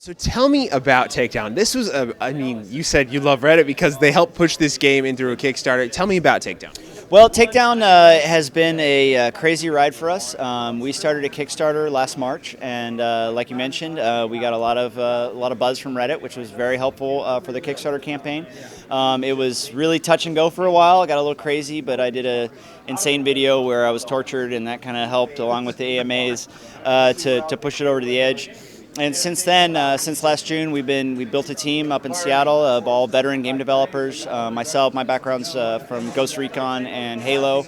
So tell me about Takedown. This was I mean, you said you love Reddit because they helped push this game into a Kickstarter. Tell me about Takedown. Well, Takedown has been a crazy ride for us. We started a Kickstarter last March, and like you mentioned, we got a lot of buzz from Reddit, which was very helpful for the Kickstarter campaign. It was really touch and go for a while. I got a little crazy, but I did a insane video where I was tortured, and that kind of helped, along with the AMAs, to push it over to the edge. And since then, since last June, we built a team up in Seattle of all veteran game developers. Myself, my background's from Ghost Recon and Halo.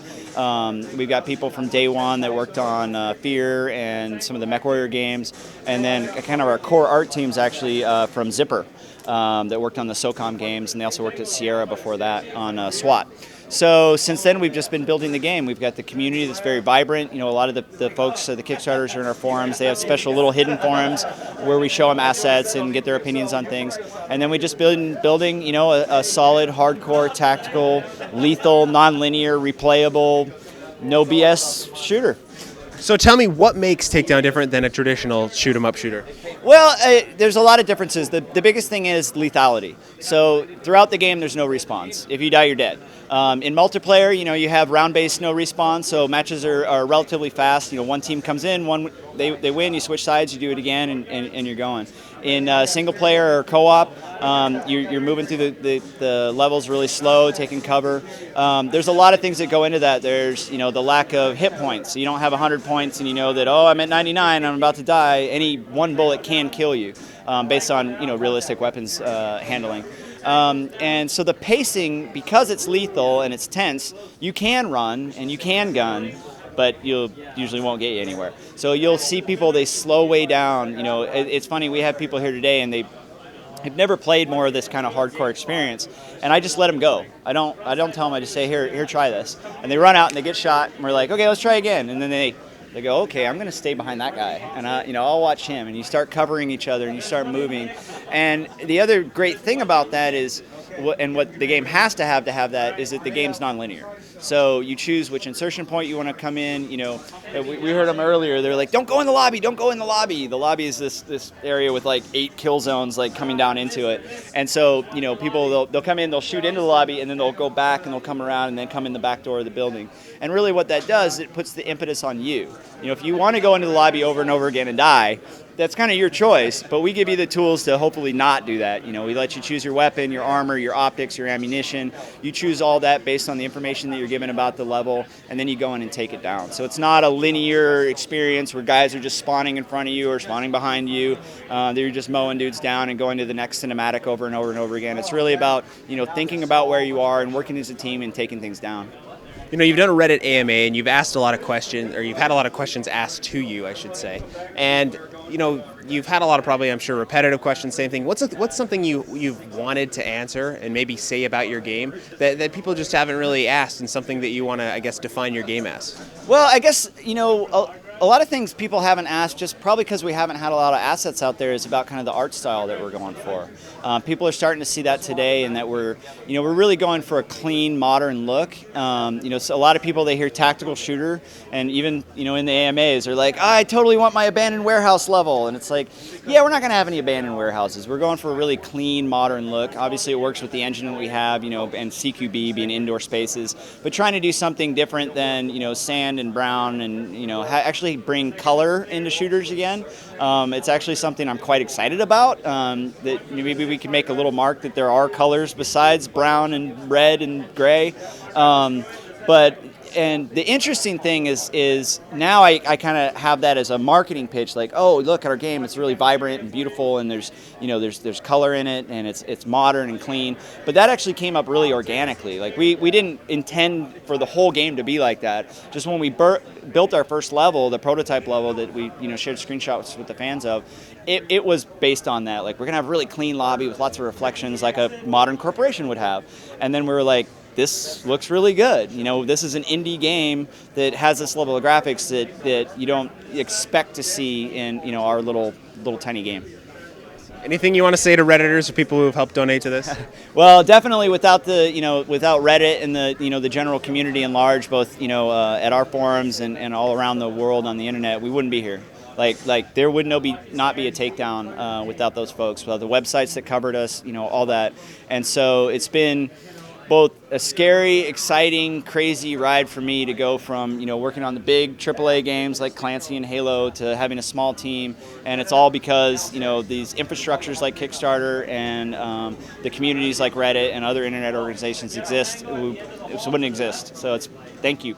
We've got people from day one that worked on Fear and some of the MechWarrior games, and then kind of our core art team's actually from Zipper that worked on the SOCOM games, and they also worked at Sierra before that on SWAT. So since then, we've just been building the game. We've got the community that's very vibrant. You know, a lot of the folks, the Kickstarters are in our forums. They have special little hidden forums where we show them assets and get their opinions on things. And then we just building, you know, a solid, hardcore, tactical, lethal, non-linear, replayable, no BS shooter. So tell me, what makes Takedown different than a traditional shoot-'em-up shooter? Well, there's a lot of differences. The biggest thing is lethality. So throughout the game, there's no respawns. If you die, you're dead. In multiplayer, you know, you have round-based no respawn, so matches are relatively fast. You know, one team comes in, they win, you switch sides, you do it again, and you're going. In single player or co-op, you're moving through the levels really slow, taking cover. There's a lot of things that go into that. There's, you know, the lack of hit points. So you don't have 100 points and you know that, oh, I'm at 99, I'm about to die. Any one bullet can kill you based on, you know, realistic weapons handling. And so the pacing, because it's lethal and it's tense, you can run and you can gun, but you usually won't get you anywhere. So you'll see people, they slow way down. You know, it's funny, we have people here today and they've never played more of this kind of hardcore experience, and I just let them go. I don't tell them, I just say, here, try this. And they run out and they get shot, and we're like, okay, let's try again. And then they go, okay, I'm going to stay behind that guy, and I'll watch him. And you start covering each other, and you start moving. And the other great thing about that is, what the game has to have that, is that the game's nonlinear. So you choose which insertion point you want to come in. You know, we heard them earlier. They're like, don't go in the lobby, don't go in the lobby. The lobby is this area with like 8 kill zones like coming down into it. And so, you know, people, they'll come in, they'll shoot into the lobby, and then they'll go back and they'll come around and then come in the back door of the building. And really what that does, it puts the impetus on you. You know, if you want to go into the lobby over and over again and die, that's kind of your choice, but we give you the tools to hopefully not do that. You know, we let you choose your weapon, your armor, your optics, your ammunition. You choose all that based on the information that you're given about the level, and then you go in and take it down. So it's not a linear experience where guys are just spawning in front of you or spawning behind you. They're just mowing dudes down and going to the next cinematic over and over and over again. It's really about, you know, thinking about where you are and working as a team and taking things down. You know, you've done a Reddit AMA and you've asked a lot of questions, or you've had a lot of questions asked to you, I should say. And, you know, you've had a lot of probably, I'm sure, repetitive questions, same thing. What's something you've wanted to answer and maybe say about your game that people just haven't really asked, and something that you want to, I guess, define your game as? Well, I guess, you know, a lot of things people haven't asked, just probably because we haven't had a lot of assets out there, is about kind of the art style that we're going for. People are starting to see that today, and that we're really going for a clean, modern look. You know, so a lot of people, they hear tactical shooter, and even, you know, in the AMAs, are like, I totally want my abandoned warehouse level, and it's like, yeah, we're not going to have any abandoned warehouses. We're going for a really clean, modern look. Obviously, it works with the engine that we have, you know, and CQB being indoor spaces, but trying to do something different than, you know, sand and brown, and, you know, actually bring color into shooters again. It's actually something I'm quite excited about, that maybe we can make a little mark that there are colors besides brown and red and gray. And the interesting thing is now I kind of have that as a marketing pitch, like, oh, look at our game, it's really vibrant and beautiful, and there's color in it, and it's modern and clean. But that actually came up really organically. Like we didn't intend for the whole game to be like that. Just when we built our first level, the prototype level that we, you know, shared screenshots with the fans of, it was based on that. Like, we're gonna have a really clean lobby with lots of reflections, like a modern corporation would have. And then we were like, this looks really good. You know, this is an indie game that has this level of graphics that you don't expect to see in, you know, our little tiny game. Anything you want to say to Redditors or people who have helped donate to this? Well, definitely without Reddit and the general community in large, both, you know, at our forums and all around the world on the internet, we wouldn't be here. Like there would not be a Takedown without those folks, without the websites that covered us, all that. And so it's been both a scary, exciting, crazy ride for me to go from working on the big AAA games like Clancy and Halo to having a small team, and it's all because these infrastructures like Kickstarter and the communities like Reddit and other internet organizations exist. It wouldn't exist. So thank you.